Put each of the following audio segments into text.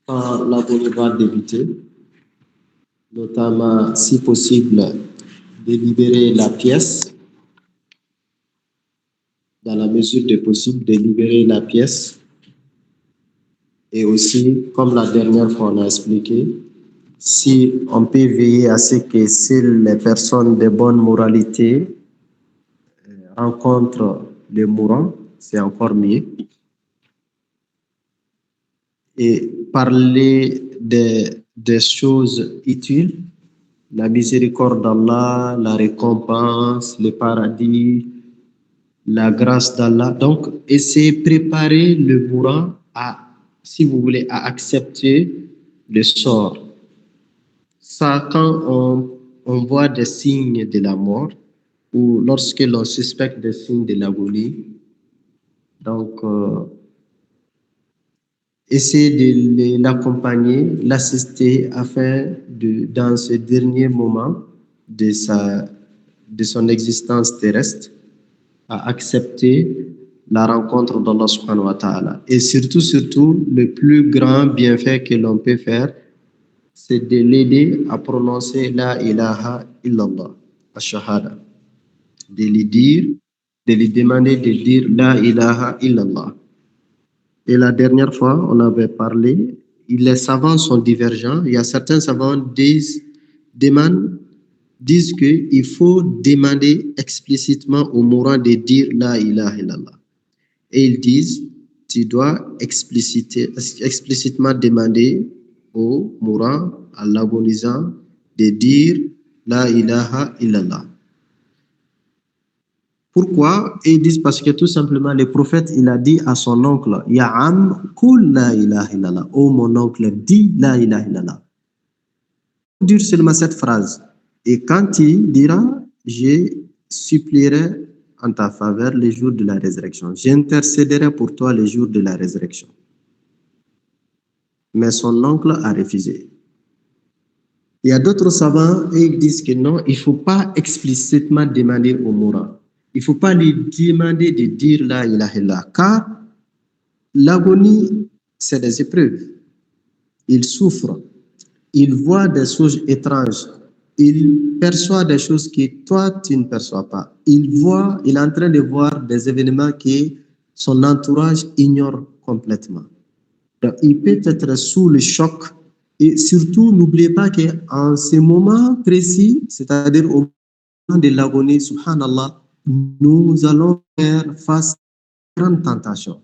quand l'agonie va débuter, notamment, si possible, de libérer la pièce, dans la mesure du possible, de libérer la pièce. Et aussi, comme la dernière fois on a expliqué, si on peut veiller à ce que seules les personnes de bonne moralité rencontrent les mourants, c'est encore mieux. Et parler des choses utiles, la miséricorde d'Allah, la récompense, le paradis, la grâce d'Allah. Donc, essayer de préparer le mourant à, si vous voulez, à accepter le sort. Ça, quand on voit des signes de la mort ou lorsque l'on suspecte des signes de l'agonie, donc, essayer de l'accompagner, l'assister afin de, dans ce dernier moment de son existence terrestre, à accepter la rencontre d'Allah subhanahu wa ta'ala. Et surtout, le plus grand bienfait que l'on peut faire, c'est de l'aider à prononcer la ilaha illallah, la shahada. De lui demander de dire la ilaha illallah. Et la dernière fois, on avait parlé, les savants sont divergents. Il y a certains savants disent qu'il faut demander explicitement au mourant de dire la ilaha illallah. Et ils disent, tu dois explicitement demander au mourant, à l'agonisant, de dire la ilaha illallah. Pourquoi? Et ils disent parce que tout simplement, le prophète, il a dit à son oncle, Ya'am, kul la ilaha illallah. Oh mon oncle, dis la ilaha illallah. Il faut dire seulement cette phrase. Et quand il dira, je supplierai en ta faveur les jours de la résurrection. J'intercéderai pour toi les jours de la résurrection. Mais son oncle a refusé. Il y a d'autres savants et ils disent que non, il ne faut pas explicitement demander au mourant. Il ne faut pas lui demander de dire la ilaha illallah, car l'agonie, c'est des épreuves. Il souffre, il voit des choses étranges, il perçoit des choses que toi, tu ne perçois pas. Il est en train de voir des événements que son entourage ignore complètement. Donc, il peut être sous le choc. Et surtout, n'oubliez pas qu'en ce moment précis, c'est-à-dire au moment de l'agonie, subhanallah, nous allons faire face à une grande tentation.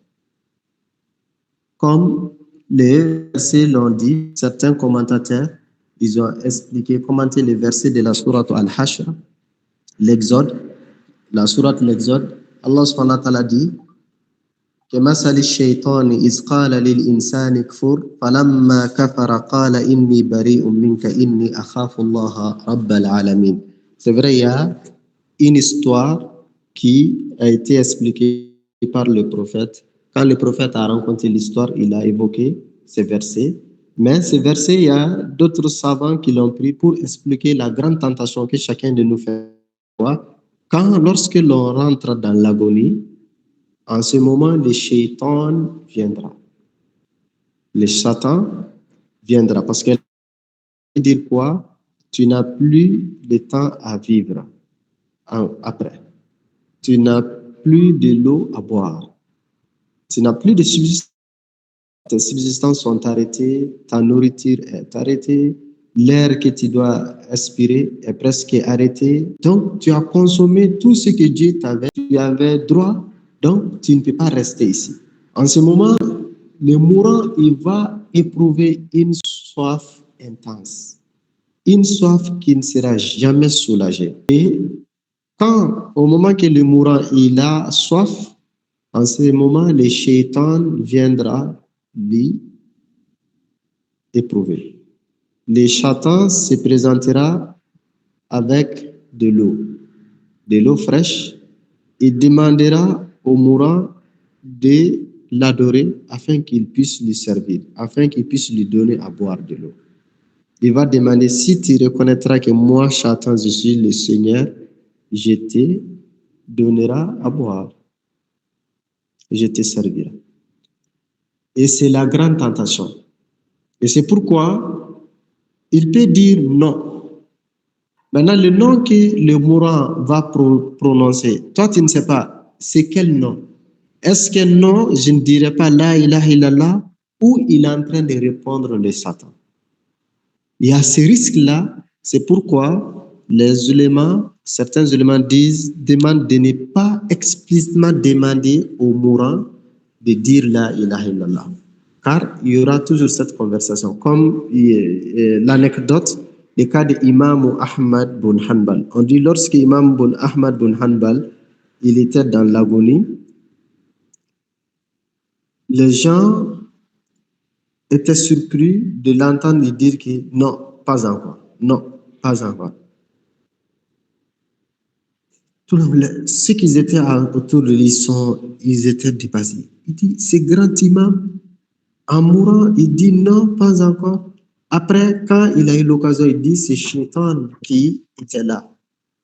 Comme les versets l'ont dit, certains commentateurs, ils ont expliqué, commenté les versets de la sourate Al-Hashr, l'Exode, la sourate l'Exode. Allah subhanahu wa ta'ala dit, كمثل الشيطان إذ قال للإنسان اكفر فلما كفر قال إني بريء منك إني أخاف الله رب العالمين. C'est vrai, il y a une histoire qui a été expliquée par le prophète. Quand le prophète a rencontré l'histoire, il a évoqué ces versets. Mais ces versets, il y a d'autres savants qui l'ont pris pour expliquer la grande tentation que chacun de nous fait. Lorsque l'on rentre dans l'agonie, en ce moment, le shaitan viendra. Le Satan viendra parce qu'elle veut dire quoi? Tu n'as plus de temps à vivre après. Tu n'as plus de l'eau à boire. Tu n'as plus de subsistance. Tes subsistances sont arrêtées, ta nourriture est arrêtée, l'air que tu dois aspirer est presque arrêté. Donc, tu as consommé tout ce que Dieu tu avais droit. Donc, tu ne peux pas rester ici. En ce moment, le mourant, il va éprouver une soif intense. Une soif qui ne sera jamais soulagée. Et au moment que le mourant, il a soif, en ce moment, le shaitan viendra lui éprouver. Le shaitan se présentera avec de l'eau fraîche, et demandera au mourant de l'adorer afin qu'il puisse lui servir, afin qu'il puisse lui donner à boire de l'eau. Il va demander, si tu reconnaîtras que moi, Satan, je suis le Seigneur, je te donnerai à boire. Je te servirai. Et c'est la grande tentation. Et c'est pourquoi il peut dire non. Maintenant, le nom que le mourant va prononcer, toi tu ne sais pas, c'est quel nom? Est-ce que non, je ne dirais pas la ilaha illallah, ou il est en train de répondre le Satan? Il y a ce risque-là, c'est pourquoi les ulémas, certains ulémas demandent de ne pas explicitement demander au mourant de dire la ilaha illallah. Car il y aura toujours cette conversation. Comme l'anecdote, le cas de Imam Ahmad bin Hanbal. On dit lorsque Imam Ahmad bin Hanbal, il était dans l'agonie, les gens étaient surpris de l'entendre dire que non, pas encore, non, pas encore. Ceux qui étaient autour de lui, ils étaient dépassés. Il dit, ce grand imam, en mourant, il dit non, pas encore. Après, quand il a eu l'occasion, il dit, c'est Shaitan qui était là,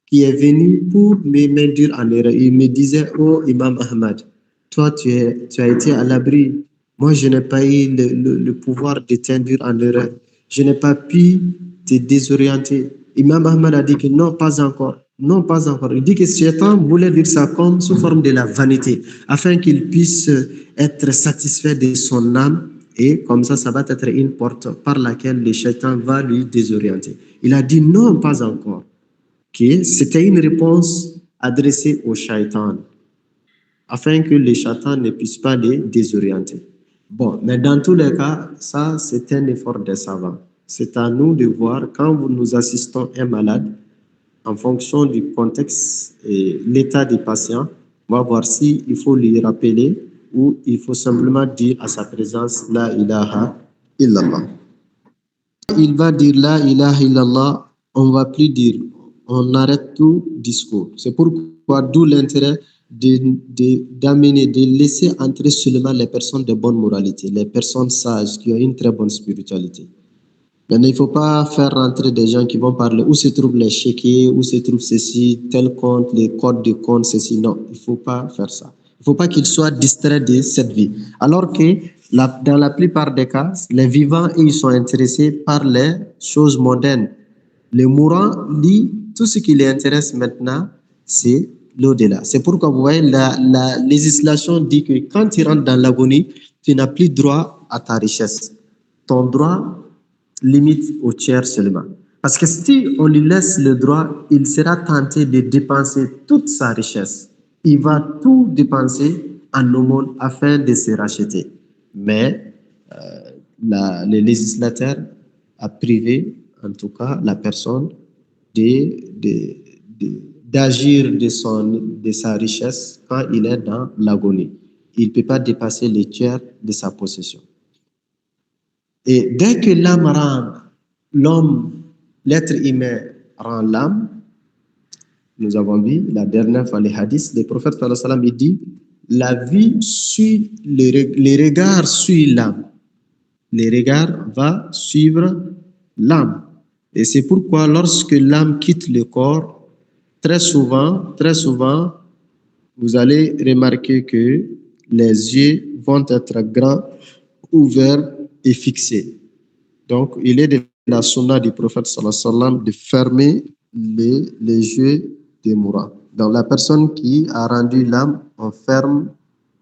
qui est venu pour me m'induire en erreur. Il me disait, oh Imam Ahmad, toi, tu as été à l'abri. Moi, je n'ai pas eu le pouvoir de t'induire en erreur. Je n'ai pas pu te désorienter. Imam Ahmad a dit que non, pas encore. Non, pas encore. Il dit que Shaitan voulait dire ça comme sous forme de la vanité, afin qu'il puisse être satisfait de son âme. Et comme ça va être une porte par laquelle le Shaitan va lui désorienter. Il a dit non, pas encore. Okay. C'était une réponse adressée au Shaitan, afin que le Shaitan ne puisse pas les désorienter. Bon, mais dans tous les cas, ça, c'est un effort des savants. C'est à nous de voir, quand nous assistons un malade, en fonction du contexte et l'état du patient, on va voir s'il faut lui rappeler ou il faut simplement dire à sa présence la ilaha illallah. Il va dire la ilaha illallah, on ne va plus dire, on arrête tout discours. C'est pourquoi d'où l'intérêt d'amener, de laisser entrer seulement les personnes de bonne moralité, les personnes sages qui ont une très bonne spiritualité. Maintenant, il ne faut pas faire rentrer des gens qui vont parler où se trouvent les chéquiers, où se trouve ceci, tel compte, les codes de compte, ceci. Non, il ne faut pas faire ça. Il ne faut pas qu'ils soient distraits de cette vie. Alors que dans la plupart des cas, les vivants, ils sont intéressés par les choses modernes. Le mourant, lui, tout ce qui les intéresse maintenant, c'est l'au-delà. C'est pourquoi vous voyez, la législation dit que quand tu rentres dans l'agonie, tu n'as plus droit à ta richesse. Ton droit limite au tiers seulement. Parce que si on lui laisse le droit, il sera tenté de dépenser toute sa richesse. Il va tout dépenser en aumône afin de se racheter. Mais le législateur a privé, en tout cas, la personne d'agir de sa richesse quand il est dans l'agonie. Il ne peut pas dépasser le tiers de sa possession. Et dès que l'âme rend, l'homme, l'être humain rend l'âme, nous avons vu la dernière fois les hadiths, le prophète sallallahu alayhi wa sallam, il dit, la vie suit, le regard suit l'âme. Le regard va suivre l'âme. Et c'est pourquoi lorsque l'âme quitte le corps, très souvent, vous allez remarquer que les yeux vont être grands, ouverts et fixés. Donc, il est de la sunna du prophète sallallahu alayhi wa sallam de fermer les yeux des mourants. Donc, la personne qui a rendu l'âme, on ferme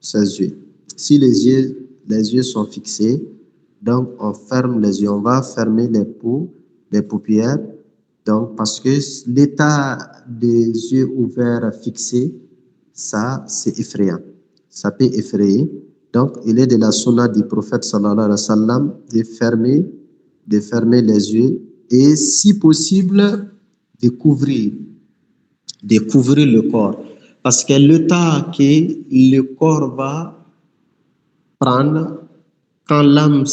ses yeux. Si les yeux sont fixés, donc on ferme les yeux. On va fermer les paupières. Donc, parce que l'état des yeux ouverts fixés, ça, c'est effrayant. Ça peut effrayer. Donc, il est de la sunna du prophète sallallahu alayhi wa sallam de fermer les yeux et, si possible, de couvrir le corps. Parce que le temps que le corps va prendre, quand l'âme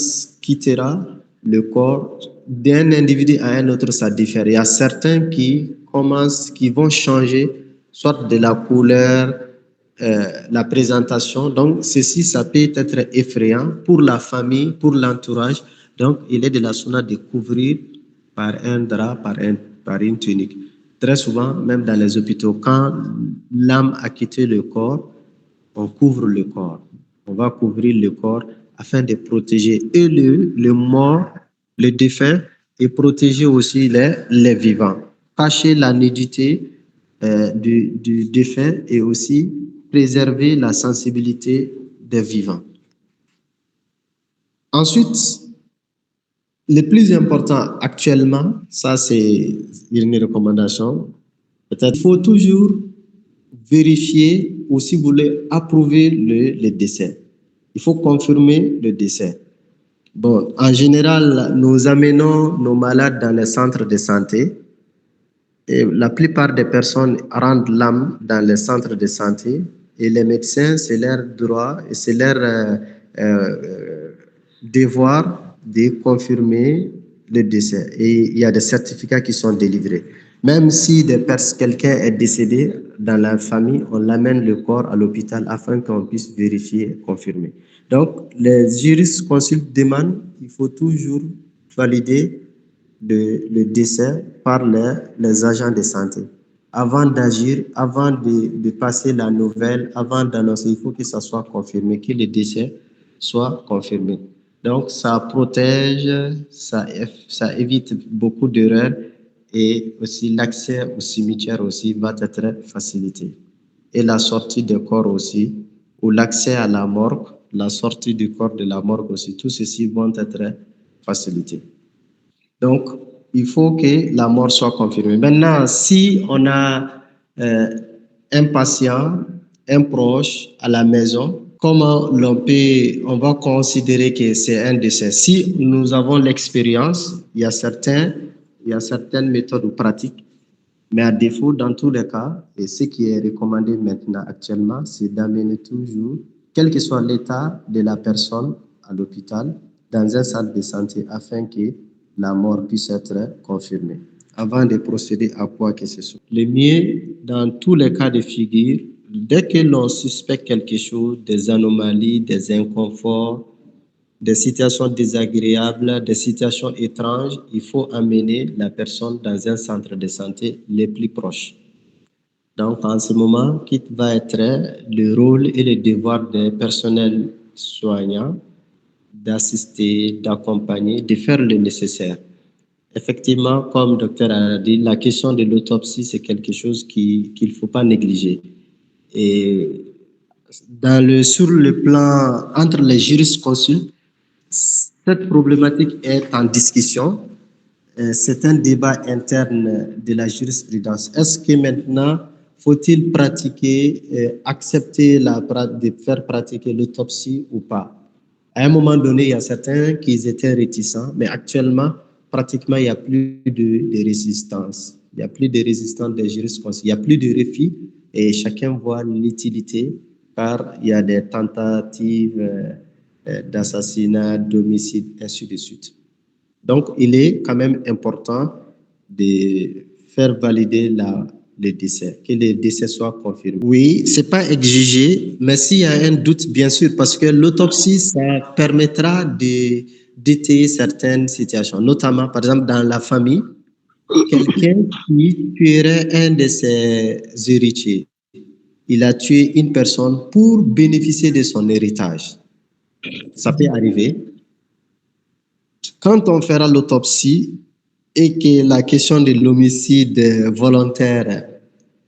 quittera le corps, d'un individu à un autre, ça diffère. Il y a certains qui vont changer, soit de la couleur, la présentation. Donc, ceci, ça peut être effrayant pour la famille, pour l'entourage. Donc, il est de la sunna de couvrir par un drap, par une tunique. Très souvent, même dans les hôpitaux, quand l'âme a quitté le corps, on couvre le corps. On va couvrir le corps afin de protéger et le mort les défunts et protéger aussi les vivants. Cacher la nudité du défunt et aussi préserver la sensibilité des vivants. Ensuite, le plus important actuellement, ça c'est une recommandation, peut-être il faut toujours vérifier ou si vous voulez approuver le décès. Il faut confirmer le décès. Bon, en général, nous amenons nos malades dans les centres de santé et la plupart des personnes rendent l'âme dans les centres de santé et les médecins, c'est leur droit et c'est leur devoir de confirmer le décès. Et il y a des certificats qui sont délivrés. Même si quelqu'un est décédé dans la famille, on l'amène le corps à l'hôpital afin qu'on puisse vérifier et confirmer. Donc, les jurisconsultes demandent, il faut toujours valider le décès par les agents de santé. Avant d'agir, avant de passer la nouvelle, avant d'annoncer, il faut que ça soit confirmé, que le décès soit confirmé. Donc, ça protège, ça évite beaucoup d'erreurs et aussi l'accès au cimetière aussi va être facilité. Et la sortie des corps aussi, ou l'accès à la morgue, la sortie du corps de la morgue aussi, tout ceci vont être facilités. Donc, il faut que la mort soit confirmée. Maintenant, si on a un patient, un proche à la maison, comment on va considérer que c'est un décès? Si nous avons l'expérience, il y a certaines méthodes ou pratiques, mais à défaut, dans tous les cas, et ce qui est recommandé maintenant actuellement, c'est d'amener toujours, quel que soit l'état de la personne à l'hôpital, dans un centre de santé afin que la mort puisse être confirmée, avant de procéder à quoi que ce soit. Le mieux, dans tous les cas de figure, dès que l'on suspecte quelque chose, des anomalies, des inconforts, des situations désagréables, des situations étranges, il faut amener la personne dans un centre de santé les plus proches. Donc, en ce moment, quel va être le rôle et le devoir des personnels soignants d'assister, d'accompagner, de faire le nécessaire. Effectivement, comme le docteur a dit, la question de l'autopsie, c'est quelque chose qu'il ne faut pas négliger. Et sur le plan entre les jurisconsultes, cette problématique est en discussion. C'est un débat interne de la jurisprudence. Est-ce que maintenant, faut-il accepter de faire pratiquer l'autopsie ou pas? À un moment donné, il y a certains qui étaient réticents, mais actuellement, pratiquement, il n'y a plus de résistance. Il n'y a plus de résistance des jurisconsultes. Il n'y a plus de refus et chacun voit l'utilité car il y a des tentatives d'assassinat, d'homicide, ainsi de suite. Donc, il est quand même important de faire valider le décès, que le décès soit confirmé. Oui, c'est pas exigé, mais s'il y a un doute, bien sûr, parce que l'autopsie, ça permettra d'étayer certaines situations, notamment, par exemple, dans la famille, quelqu'un qui tuerait un de ses héritiers, il a tué une personne pour bénéficier de son héritage. Ça peut arriver. Quand on fera l'autopsie et que la question de l'homicide volontaire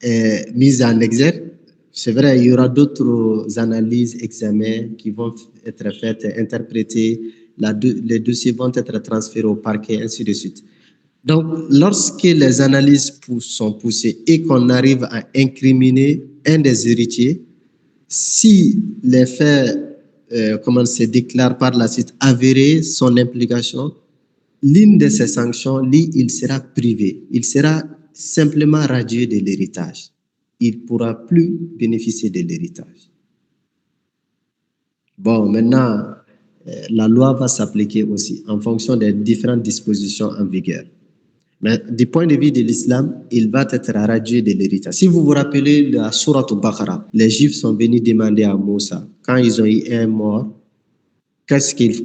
est mise en exergue, c'est vrai, il y aura d'autres analyses, examens qui vont être faits, interprétés, les dossiers vont être transférés au parquet, ainsi de suite. Donc, lorsque les analyses sont poussées et qu'on arrive à incriminer un des héritiers, si les faits se déclarent par la suite avérés, son implication, l'une de ces sanctions, lui, il sera privé. Il sera simplement radié de l'héritage. Il ne pourra plus bénéficier de l'héritage. Bon, maintenant, la loi va s'appliquer aussi en fonction des différentes dispositions en vigueur. Mais du point de vue de l'islam, il va être radié de l'héritage. Si vous vous rappelez la sourate al-Baqarah, les Juifs sont venus demander à Moussa, quand ils ont eu un mort,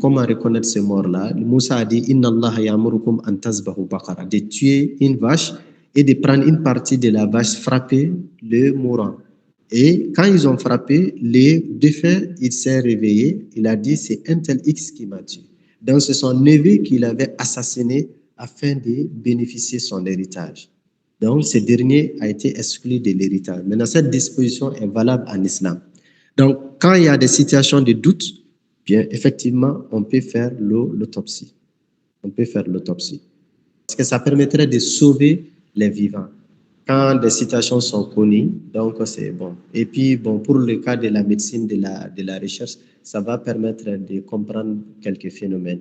comment reconnaître ce mort-là? Moussa a dit, Inna Allah ya'murukum an tazbahu baqara, de tuer une vache et de prendre une partie de la vache, frapper le mourant. Et quand ils ont frappé, le défunt, il s'est réveillé, il a dit, c'est un tel X qui m'a tué. Donc, c'est son neveu qui l'avait assassiné afin de bénéficier de son héritage. Donc, ce dernier a été exclu de l'héritage. Maintenant, cette disposition est valable en islam. Donc, quand il y a des situations de doute, bien, effectivement, on peut faire l'autopsie. On peut faire l'autopsie. Parce que ça permettrait de sauver les vivants. Quand des situations sont connues, donc c'est bon. Et puis, bon, pour le cas de la médecine, de la recherche, ça va permettre de comprendre quelques phénomènes.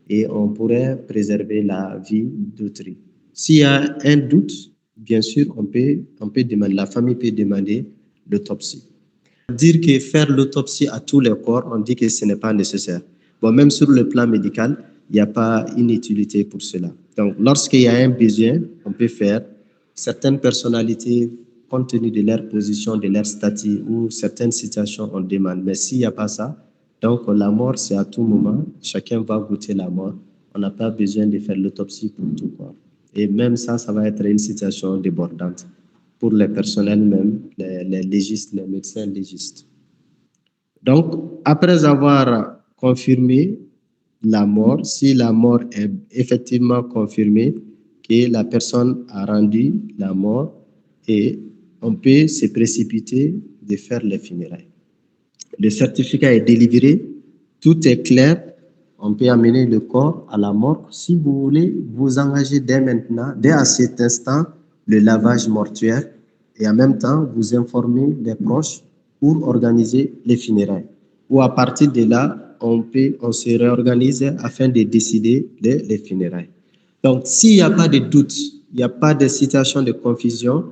Et on pourrait préserver la vie d'autrui. S'il y a un doute, bien sûr, on peut demander, la famille peut demander l'autopsie. Dire que faire l'autopsie à tous les corps, on dit que ce n'est pas nécessaire. Bon, même sur le plan médical, il n'y a pas une utilité pour cela. Donc, lorsqu'il y a un besoin, on peut faire. Certaines personnalités, compte tenu de leur position, de leur statut ou certaines situations, on demande. Mais s'il n'y a pas ça, donc la mort, c'est à tout moment. Chacun va goûter la mort. On n'a pas besoin de faire l'autopsie pour tout corps. Et même ça va être une situation débordante pour les personnels même, les légistes, les médecins légistes. Donc, après avoir confirmé la mort, si la mort est effectivement confirmée, que la personne a rendu la mort, et on peut se précipiter de faire les funérailles. Le certificat est délivré, tout est clair, on peut amener le corps à la morgue. Si vous voulez, vous engagez dès maintenant, dès à cet instant, le lavage mortuaire et en même temps, vous informez les proches pour organiser les funérailles. Ou à partir de là, on se réorganise afin de décider les funérailles. Donc, s'il n'y a pas de doute, il n'y a pas de situation de confusion,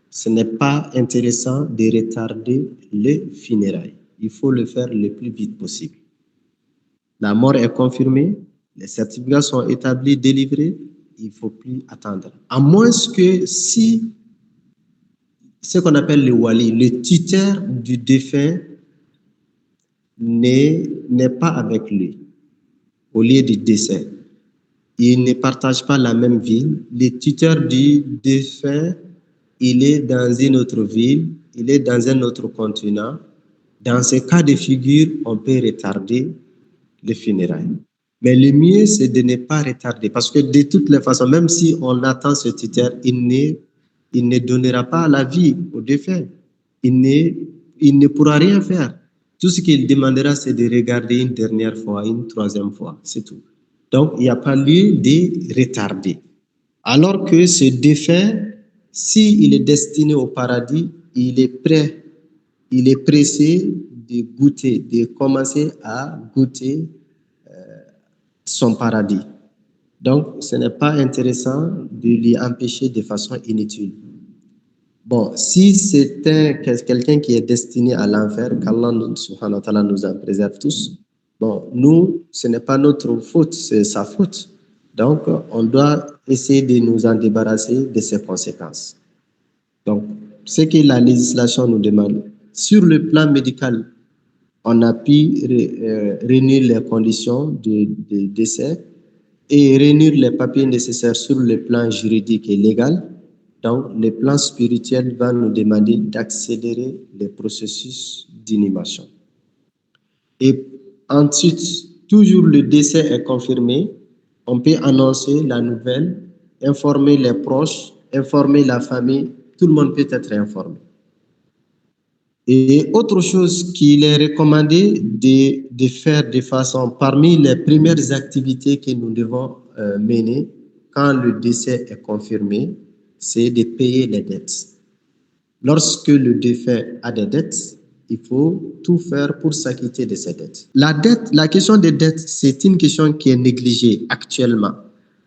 ce n'est pas intéressant de retarder les funérailles. Il faut le faire le plus vite possible. La mort est confirmée, les certificats sont établis, délivrés, il ne faut plus attendre. À moins que si ce qu'on appelle le wali, le tuteur du défunt, n'est pas avec lui au lieu du décès. Il ne partage pas la même ville. Le tuteur du défunt, il est dans une autre ville, il est dans un autre continent. Dans ce cas de figure, on peut retarder les funérailles. Mais le mieux, c'est de ne pas retarder. Parce que de toutes les façons, même si on attend ce tuteur, il ne donnera pas la vie au défunt. Il ne pourra rien faire. Tout ce qu'il demandera, c'est de regarder une dernière fois, une troisième fois, c'est tout. Donc, il n'y a pas lieu de retarder. Alors que ce défunt, s'il est destiné au paradis, il est prêt, il est pressé de goûter, de commencer à goûter son paradis. Donc, ce n'est pas intéressant de lui empêcher de façon inutile. Bon, si c'est quelqu'un qui est destiné à l'enfer, qu'Allah subhanahu wa ta'ala nous en préserve tous, bon, nous, ce n'est pas notre faute, c'est sa faute. Donc, on doit essayer de nous en débarrasser de ses conséquences. Donc, ce que la législation nous demande, sur le plan médical, on a pu réunir les conditions de décès et réunir les papiers nécessaires sur le plan juridique et légal. Donc, le plan spirituel va nous demander d'accélérer les processus d'inhumation. Et ensuite, toujours le décès est confirmé, on peut annoncer la nouvelle, informer les proches, informer la famille, tout le monde peut être informé. Et autre chose qu'il est recommandé de faire de façon, parmi les premières activités que nous devons mener quand le décès est confirmé, c'est de payer les dettes. Lorsque le défunt a des dettes, il faut tout faire pour s'acquitter de ces dettes. La question des dettes, c'est une question qui est négligée actuellement.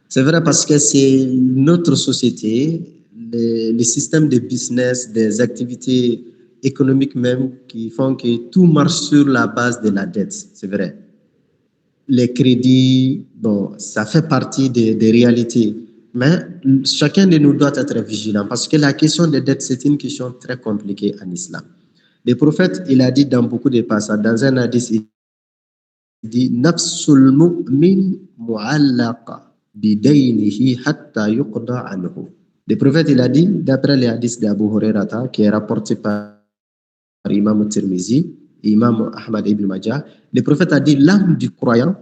C'est vrai parce que c'est notre société, les systèmes de business, des activités économiques même qui font que tout marche sur la base de la dette, c'est vrai. Les crédits, bon, ça fait partie des réalités. Mais chacun de nous doit être vigilant parce que la question des dettes, c'est une question très compliquée en islam. Le prophète, il a dit dans beaucoup de passages, dans un hadith, il dit « Nafsul mu'min mu'allaqa bidaynihi hatta yuqda anhu ». Le prophète, il a dit, d'après les hadiths d'Abu Hurairata, qui est rapporté par Imam Tirmizi et Imam Ahmad ibn Majah, le prophète a dit « L'âme du croyant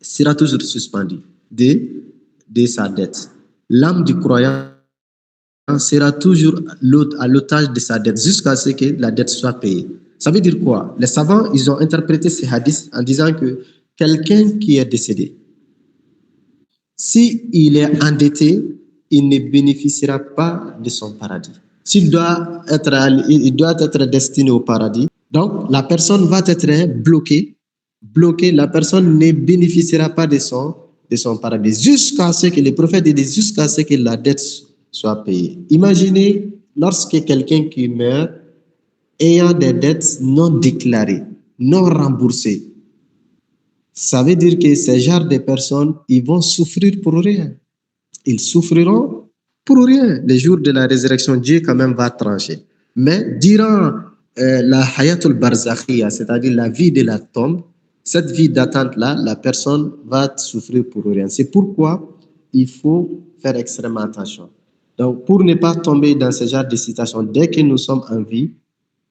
sera toujours suspendu de sa dette. L'âme du croyant sera toujours à l'otage de sa dette jusqu'à ce que la dette soit payée. Ça veut dire quoi? Les savants, ils ont interprété ces hadiths en disant que quelqu'un qui est décédé, s'il est endetté, il ne bénéficiera pas de son paradis. Il doit être destiné au paradis. Donc, la personne va être bloquée. La personne ne bénéficiera pas de son paradis jusqu'à ce que, le prophète dit, jusqu'à ce que la dette soit payée. Imaginez lorsque quelqu'un qui meurt ayant des dettes non déclarées, non remboursées. Ça veut dire que ces genres de personnes, ils vont souffrir pour rien. Ils souffriront pour rien. Le jour de la résurrection, Dieu quand même va trancher. Mais durant la hayatul barzakhiya, c'est-à-dire la vie de la tombe, cette vie d'attente-là, la personne va souffrir pour rien. C'est pourquoi il faut faire extrêmement attention. Donc, pour ne pas tomber dans ce genre de situation, dès que nous sommes en vie,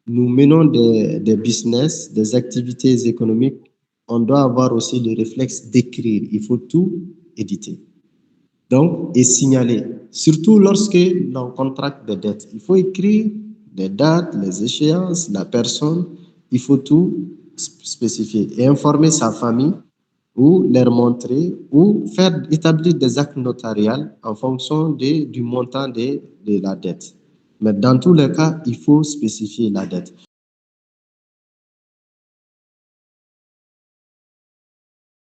nous menons des business, des activités économiques, on doit avoir aussi le réflexe d'écrire. Il faut tout éditer. Donc, et signaler. Surtout lorsque l'on contracte des dettes. Il faut écrire les dates, les échéances, la personne. Il faut tout spécifier et informer sa famille ou leur montrer ou faire établir des actes notariaux en fonction du montant de la dette. Mais dans tous les cas, il faut spécifier la dette.